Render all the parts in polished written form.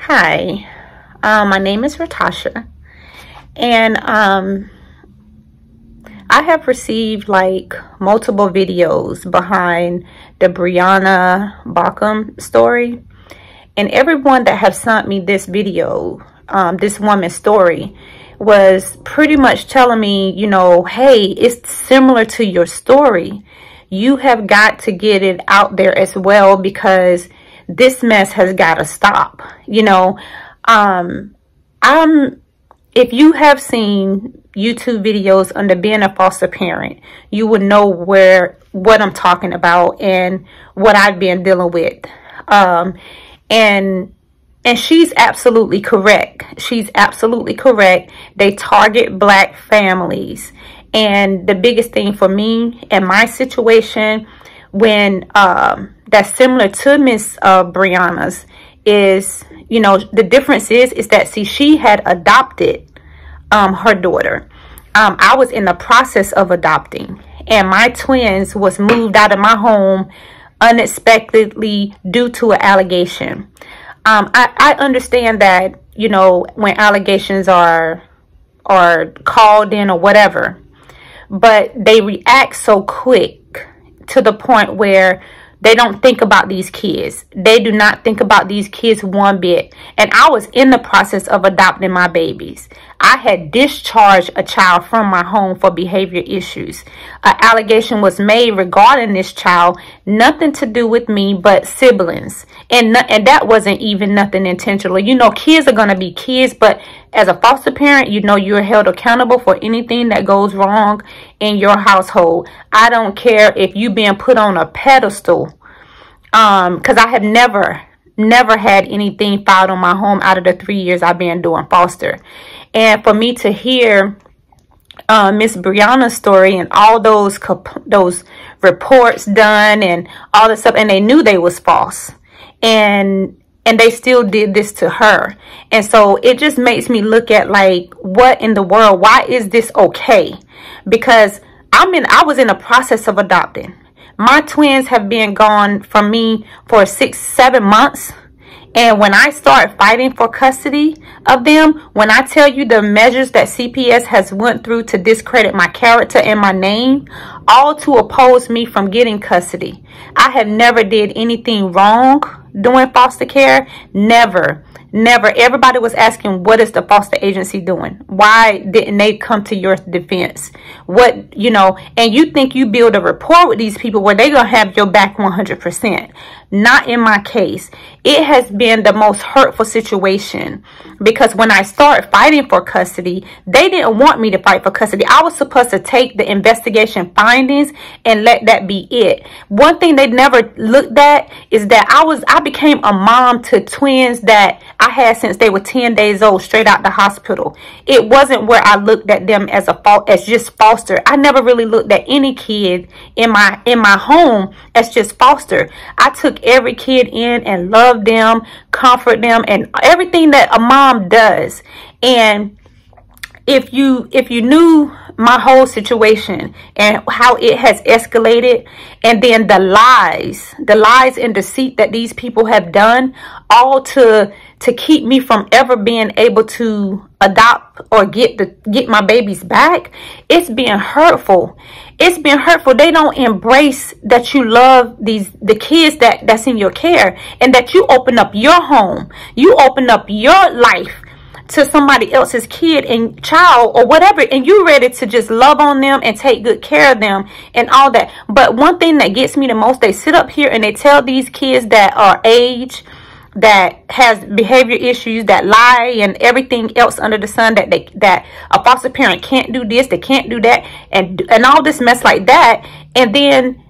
Hi, my name is Ratasha, and I have received like multiple videos behind the Brianna Bancum story, and everyone that have sent me this video, this woman's story, was pretty much telling me, you know, hey, it's similar to your story. You have got to get it out there as well, because this mess has got to stop. You know, if you have seen YouTube videos under being a foster parent, you would know what I'm talking about and what I've been dealing with. And she's absolutely correct. She's absolutely correct. They target Black families. And the biggest thing for me in my situation, when that's similar to Miss Brianna's, is, you know, the difference is that, see, she had adopted her daughter. I was in the process of adopting, and my twins was moved out of my home unexpectedly due to an allegation. I understand that, you know, when allegations are called in or whatever, but they react so quick to the point where they don't think about these kids. They do not think about these kids one bit. And I was in the process of adopting my babies. I had discharged a child from my home for behavior issues. An allegation was made regarding this child, nothing to do with me but siblings. And that wasn't even nothing intentional. You know, kids are going to be kids, but as a foster parent, you know, you're held accountable for anything that goes wrong in your household. I don't care if you've been put on a pedestal, because I have never had anything filed on my home out of the 3 years I've been doing foster. And for me to hear Miss Brianna's story and all those reports done and all this stuff, and they knew they was false, and they still did this to her. And so it just makes me look at, like, what in the world? Why is this okay? Because I was in the process of adopting. My twins have been gone from me for 6-7 months. And when I start fighting for custody of them, when I tell you the measures that CPS has went through to discredit my character and my name, all to oppose me from getting custody. I have never did anything wrong doing foster care. Never. Everybody was asking, what is the foster agency doing? Why didn't they come to your defense? What, you know, and you think you build a rapport with these people where they're going to have your back 100%. Not in my case. It has been the most hurtful situation, because when I started fighting for custody, they didn't want me to fight for custody. I was supposed to take the investigation findings and let that be it. One thing they never looked at is that I became a mom to twins that I had since they were 10 days old, straight out the hospital. It wasn't where I looked at them as just foster. I never really looked at any kid in my home as just foster. I took every kid in and loved them, comfort them, and everything that a mom does. And if you knew my whole situation and how it has escalated, and then the lies and deceit that these people have done, all to keep me from ever being able to adopt or get my babies back, it's been hurtful. It's been hurtful. They don't embrace that you love the kids that's in your care, and that you open up your home, you open up your life to somebody else's kid and child or whatever, and you're ready to just love on them and take good care of them and all that. But one thing that gets me the most, they sit up here and they tell these kids that are age, that has behavior issues, that lie and everything else under the sun, that a foster parent can't do this, they can't do that, and all this mess like that. And then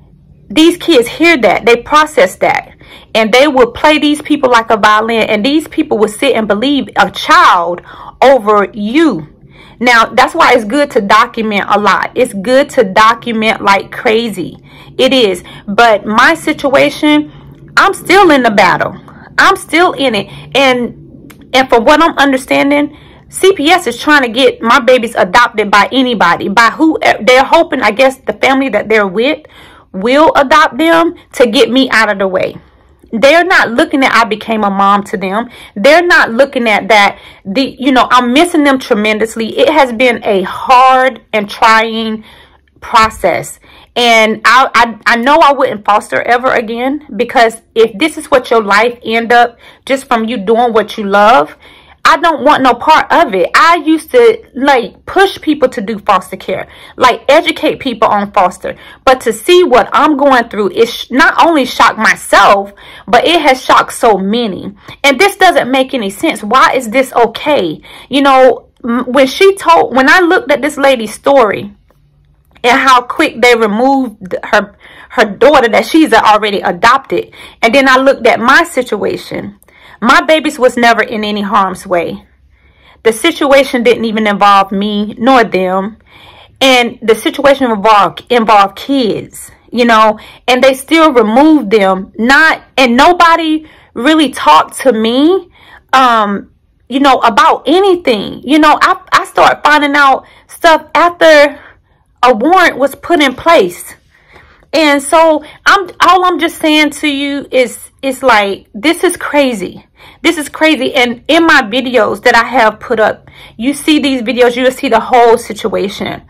these kids hear that, they process that, and they will play these people like a violin, and these people will sit and believe a child over you. Now, that's why it's good to document a lot. It's good to document like crazy. It is. But my situation, I'm still in the battle. I'm still in it. And from what I'm understanding, CPS is trying to get my babies adopted by anybody, by who they're hoping, I guess, the family that they're with will adopt them to get me out of the way. They're not looking at I became a mom to them. They're not looking at that, I'm missing them tremendously. It has been a hard and trying process. And I know I wouldn't foster ever again, because if this is what your life end up just from you doing what you love, I don't want no part of it. I used to like push people to do foster care, like educate people on foster. But to see what I'm going through, is not only shocked myself, but it has shocked so many. And this doesn't make any sense. Why is this okay? When I looked at this lady's story and how quick they removed her daughter that she's already adopted, and then I looked at my situation. My babies was never in any harm's way. The situation didn't even involve me nor them. And the situation involved kids, and they still removed them. And nobody really talked to me, about anything. I started finding out stuff after a warrant was put in place. And so all I'm just saying to you is like, this is crazy. This is crazy. And in my videos that I have put up, you see these videos, you will see the whole situation.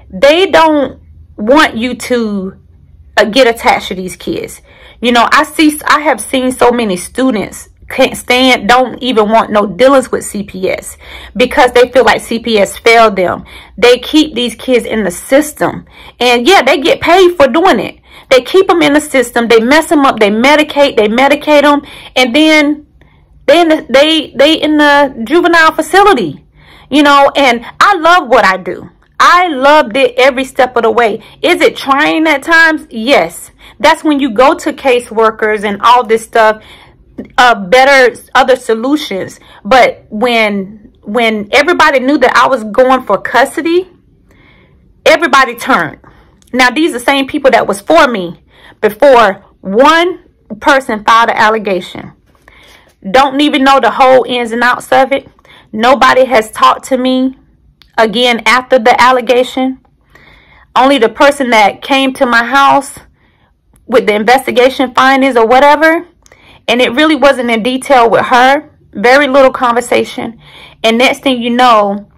They don't want you to get attached to these kids. I have seen so many students don't even want no dealings with CPS because they feel like CPS failed them. They keep these kids in the system, and yeah, they get paid for doing it. They keep them in the system, they mess them up, they medicate them, and then they in the juvenile facility, and I love what I do. I loved it every step of the way. Is it trying at times? Yes. That's when you go to caseworkers and all this stuff, other solutions. But when everybody knew that I was going for custody, everybody turned. Now, these are the same people that was for me before one person filed an allegation. Don't even know the whole ins and outs of it. Nobody has talked to me again after the allegation. Only the person that came to my house with the investigation findings or whatever, and it really wasn't in detail with her. Very little conversation. And next thing you know,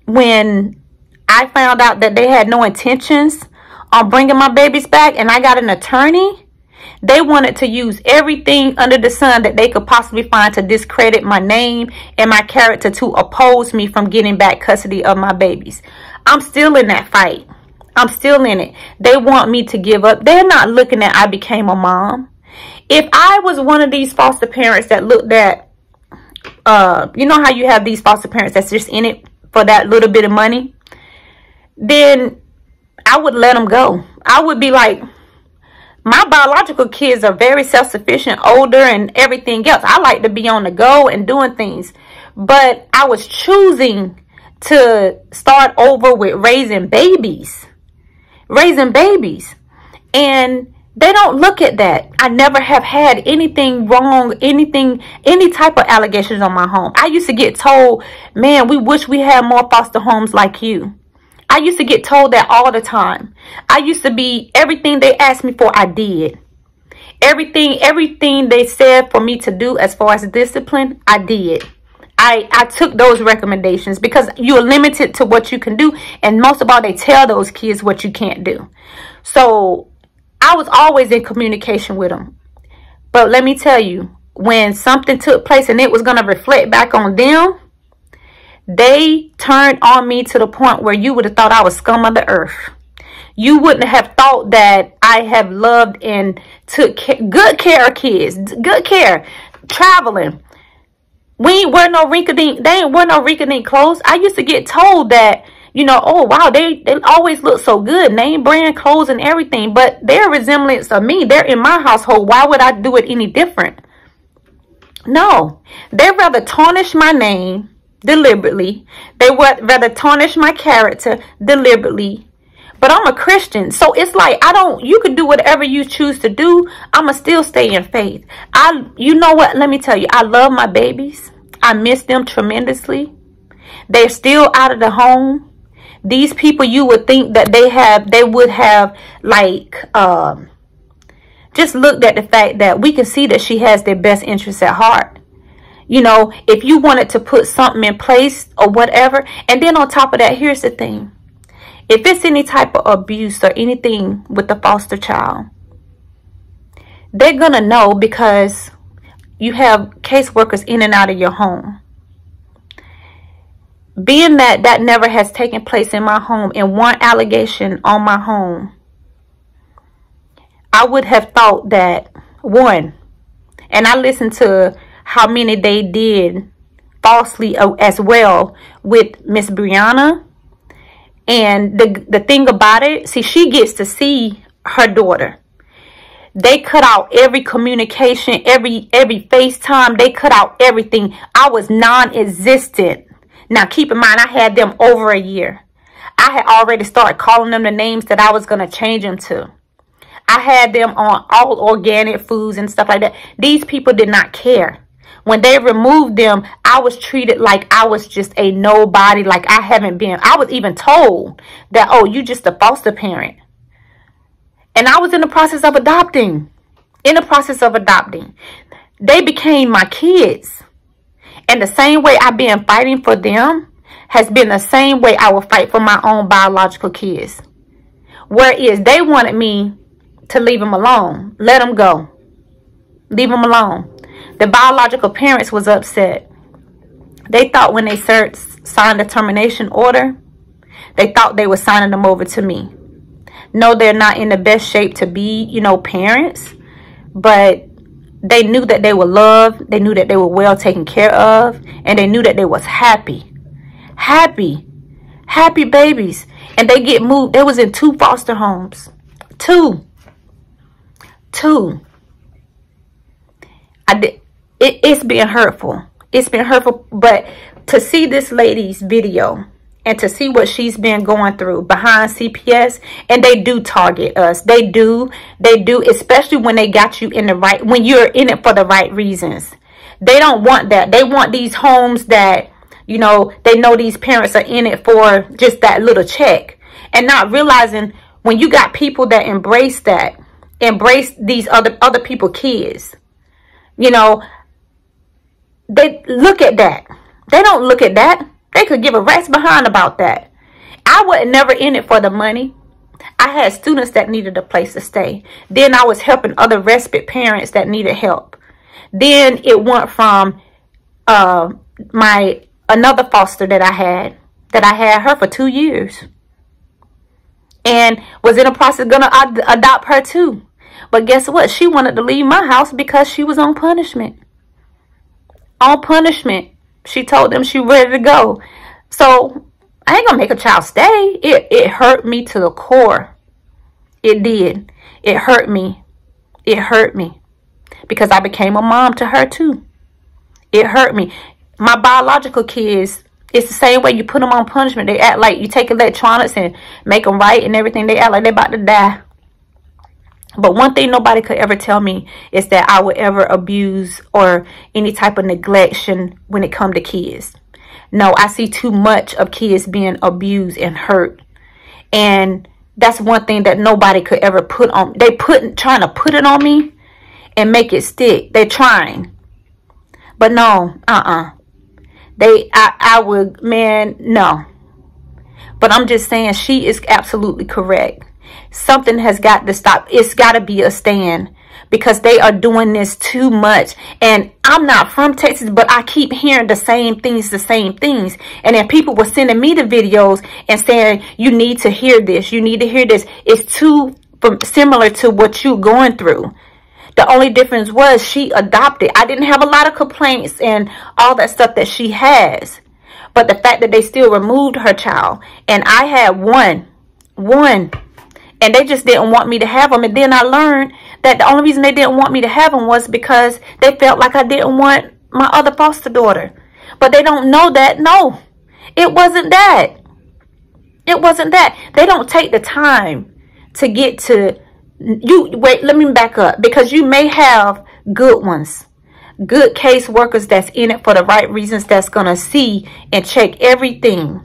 when I found out that they had no intentions on bringing my babies back, and I got an attorney, they wanted to use everything under the sun that they could possibly find to discredit my name and my character, to oppose me from getting back custody of my babies. I'm still in that fight. I'm still in it. They want me to give up. They're not looking at I became a mom. If I was one of these foster parents that looked at, you know how you have these foster parents that's just in it for that little bit of money, then I would let them go. I would be like, my biological kids are very self-sufficient, older, and everything else. I like to be on the go and doing things. But I was choosing to start over with raising babies. And they don't look at that. I never have had anything wrong, any type of allegations on my home. I used to get told, man, we wish we had more foster homes like you. I used to get told that all the time. I used to be, everything they asked me for, I did. Everything they said for me to do as far as discipline, I did. I took those recommendations because you're limited to what you can do. And most of all, they tell those kids what you can't do. So I was always in communication with them. But let me tell you, when something took place and it was going to reflect back on them, they turned on me to the point where you would have thought I was scum of the earth. You wouldn't have thought that I have loved and took good care of kids. Good care. Traveling. We ain't wear no rinky-dink. They ain't wear no rinky-dink clothes. I used to get told that, oh, wow, they always look so good. Name brand clothes and everything. But their resemblance of me, they're in my household. Why would I do it any different? No. They'd rather tarnish my name deliberately. They would rather tarnish my character deliberately. But I'm a Christian, so it's like, you can do whatever you choose to do. I'ma still stay in faith. You know what, let me tell you, I love my babies. I miss them tremendously. They're still out of the home. These people, you would think that they would have like just looked at the fact that we can see that she has their best interests at heart. You know, if you wanted to put something in place or whatever. And then on top of that, here's the thing. If it's any type of abuse or anything with the foster child, they're going to know, because you have caseworkers in and out of your home. Being that that never has taken place in my home, and one allegation on my home, I would have thought that, one, and I listened to how many they did falsely as well with Miss Brianna. And the thing about it, see, she gets to see her daughter. They cut out every communication, every FaceTime. They cut out everything. I was non-existent. Now, keep in mind, I had them over a year. I had already started calling them the names that I was going to change them to. I had them on all organic foods and stuff like that. These people did not care. When they removed them, I was treated like I was just a nobody, like I haven't been. I was even told that, oh, you just a foster parent. And I was in the process of adopting. They became my kids. And the same way I've been fighting for them has been the same way I will fight for my own biological kids. Whereas they wanted me to leave them alone. Let them go. Leave them alone. The biological parents was upset. They thought when they signed the termination order, they thought they were signing them over to me. No, they're not in the best shape to be, you know, parents. But they knew that they were loved. They knew that they were well taken care of. And they knew that they was happy. Happy babies. And they get moved. They was in 2 foster homes. Two. It's been hurtful. It's been hurtful. But to see this lady's video and to see what she's been going through behind CPS, and they do target us. They do, especially when they got you in the right, when you're in it for the right reasons. They don't want that. They want these homes that, you know, they know these parents are in it for just that little check, and not realizing when you got people that embrace these other people kids. You know, they look at that. They don't look at that. They could give a rat's behind about that. I was never in it for the money. I had students that needed a place to stay. Then I was helping other respite parents that needed help. Then it went from another foster that I had her for 2 years. And was in the process going to adopt her too. But guess what? She wanted to leave my house because she was on punishment. On punishment. She told them she ready to go. So I ain't gonna make a child stay. It hurt me to the core. It did. It hurt me. It hurt me. Because I became a mom to her too. It hurt me. My biological kids, it's the same way you put them on punishment. They act like you take electronics and make them right and everything. They act like they're about to die. But one thing nobody could ever tell me is that I would ever abuse or any type of neglection when it comes to kids. No, I see too much of kids being abused and hurt. And that's one thing that nobody could ever put on. Trying to put it on me and make it stick. They're trying. But no, I would, man, no. But I'm just saying she is absolutely correct. Something has got to stop. It's got to be a stand, because they are doing this too much. And I'm not from Texas, but I keep hearing the same things. And then people were sending me the videos and saying, you need to hear this. You need to hear this. It's too similar to what you're going through. The only difference was she adopted. I didn't have a lot of complaints and all that stuff that she has. But the fact that they still removed her child. And I had one. And they just didn't want me to have them. And then I learned that the only reason they didn't want me to have them was because they felt like I didn't want my other foster daughter. But they don't know that. No, it wasn't that. It wasn't that. They don't take the time to get to you. Wait, let me back up. Because you may have good ones. Good case workers that's in it for the right reasons, that's going to see and check everything.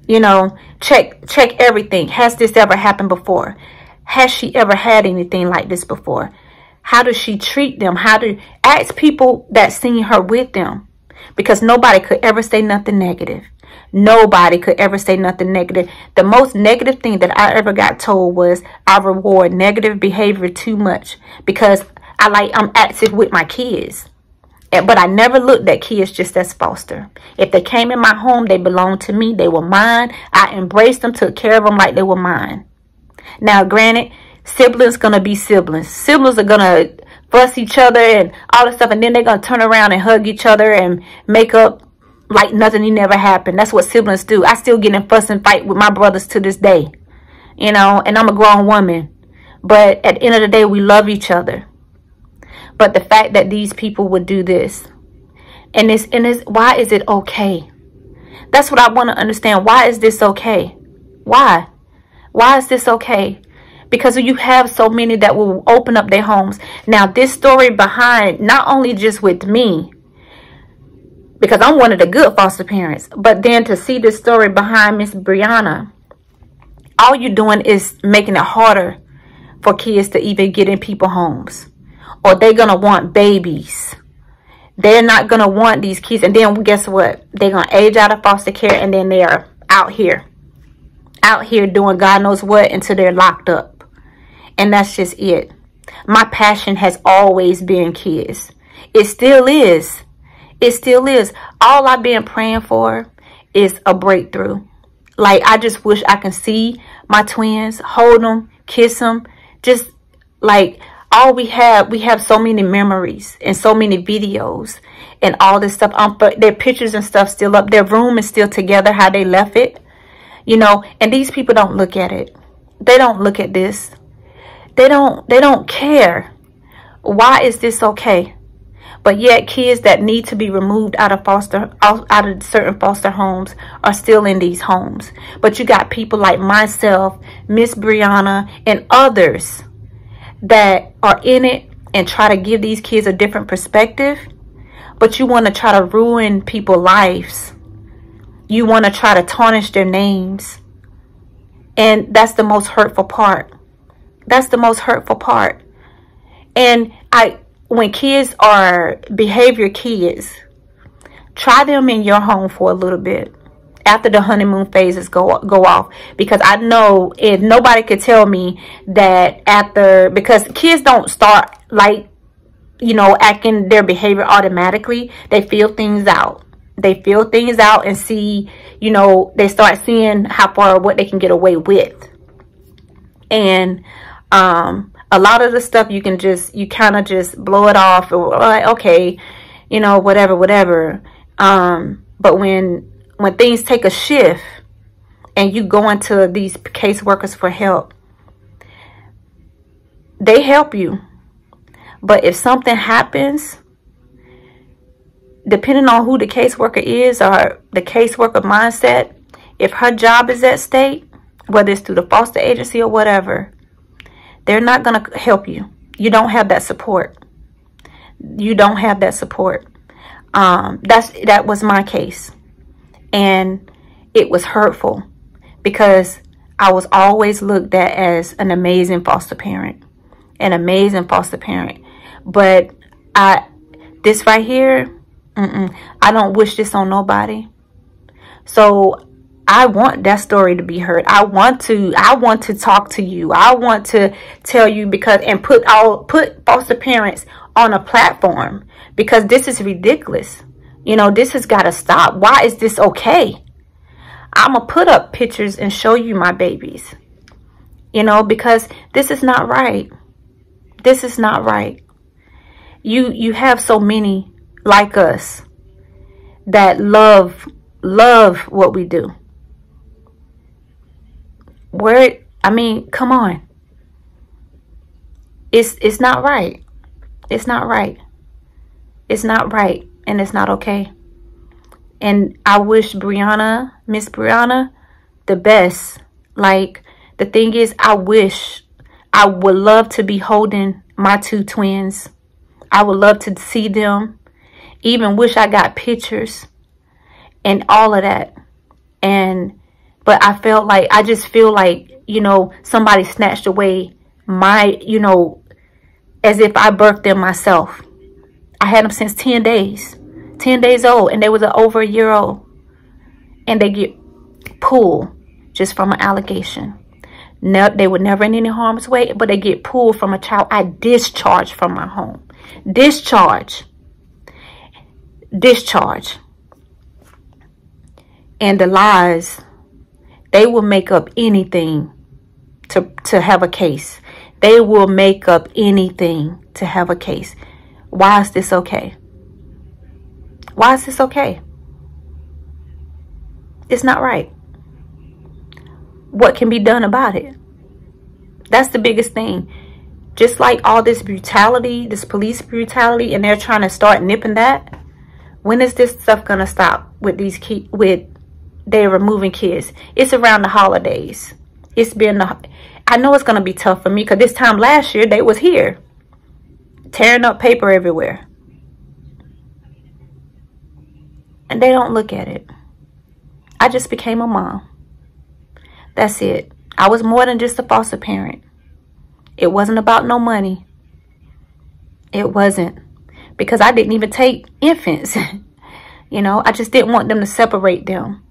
You know, check everything. Has this ever happened before? Has she ever had anything like this before? How does she treat them? Ask people that seen her with them, because nobody could ever say nothing negative. Nobody could ever say nothing negative. The most negative thing that I ever got told was I reward negative behavior too much because I'm active with my kids. But I never looked at kids just as foster. If they came in my home, they belonged to me. They were mine. I embraced them, took care of them like they were mine. Now, granted, siblings gonna be siblings. Siblings are gonna fuss each other and all this stuff, and then they're gonna turn around and hug each other and make up like nothing never happened. That's what siblings do. I still get in fuss and fight with my brothers to this day, you know, and I'm a grown woman. But at the end of the day, we love each other. But the fact that these people would do this, and why is it okay? That's what I want to understand. Why is this okay? Why? Why is this okay? Because you have so many that will open up their homes. Now, this story behind, not only just with me, because I'm one of the good foster parents, but then to see this story behind Miss Brianna, all you're doing is making it harder for kids to even get in people's homes. Or they're going to want babies. They're not going to want these kids. And then guess what? They're going to age out of foster care, and then they are out here doing God knows what until they're locked up. And that's just it. My passion has always been kids. It still is. It still is. All I've been praying for is a breakthrough. Like, I just wish I can see my twins, hold them, kiss them. Just like all we have so many memories and so many videos and all this stuff. Their pictures and stuff still up. Their room is still together how they left it. You know, and these people don't look at it. They don't look at this. They don't care. Why is this okay? But yet kids that need to be removed out of certain foster homes are still in these homes. But you got people like myself, Miss Brianna, and others that are in it and try to give these kids a different perspective. But you want to try to ruin people's lives. You want to try to tarnish their names. And that's the most hurtful part. That's the most hurtful part. And when kids are behavior kids, try them in your home for a little bit after the honeymoon phases go off. Because I know if nobody could tell me that because kids don't start like, you know, acting their behavior automatically. They feel things out. They feel things out and see, you know, they start seeing how far what they can get away with. And a lot of the stuff you kind of just blow it off, or like, okay, you know, whatever. But when things take a shift and you go into these caseworkers for help, they help you. But if something happens, depending on who the caseworker is or the caseworker mindset, if her job is at stake, whether it's through the foster agency or whatever, they're not going to help you. You don't have that support. You don't have that support. That was my case. And it was hurtful because I was always looked at as an amazing foster parent. An amazing foster parent. But this right here, I don't wish this on nobody. So I want that story to be heard. I want to talk to you. I want to tell you and put foster parents on a platform, because this is ridiculous. You know, this has got to stop. Why is this okay? I'm going to put up pictures and show you my babies. You know, because this is not right. This is not right. You have so many like us that love what we do. I mean, come on. It's not right. It's not right. It's not right. And it's not okay. And I wish Miss Brianna, the best. Like, the thing is, I would love to be holding my two twins. I would love to see them. Even wish I got pictures and all of that. But I just feel like, you know, somebody snatched away as if I birthed them myself. I had them since 10 days. 10 days old, and they was over a year old. And they get pulled just from an allegation. No, they were never in any harm's way, but they get pulled from a child I discharged from my home. Discharge. And the lies, they will make up anything to have a case. They will make up anything to have a case. Why is this okay? Why is this okay? It's not right. What can be done about it? That's the biggest thing. Just like all this brutality, this police brutality, and they're trying to start nipping that. When is this stuff gonna stop with these kids? They're removing kids. It's around the holidays. I know it's gonna be tough for me because this time last year they was here, tearing up paper everywhere, and they don't look at it. I just became a mom. That's it. I was more than just a foster parent. It wasn't about no money. It wasn't. Because I didn't even take infants. I just didn't want them to separate them.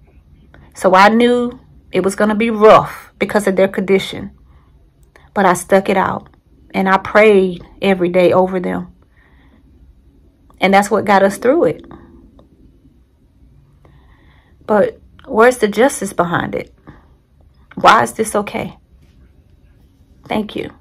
So I knew it was going to be rough because of their condition. But I stuck it out. And I prayed every day over them. And that's what got us through it. But where's the justice behind it? Why is this okay? Thank you.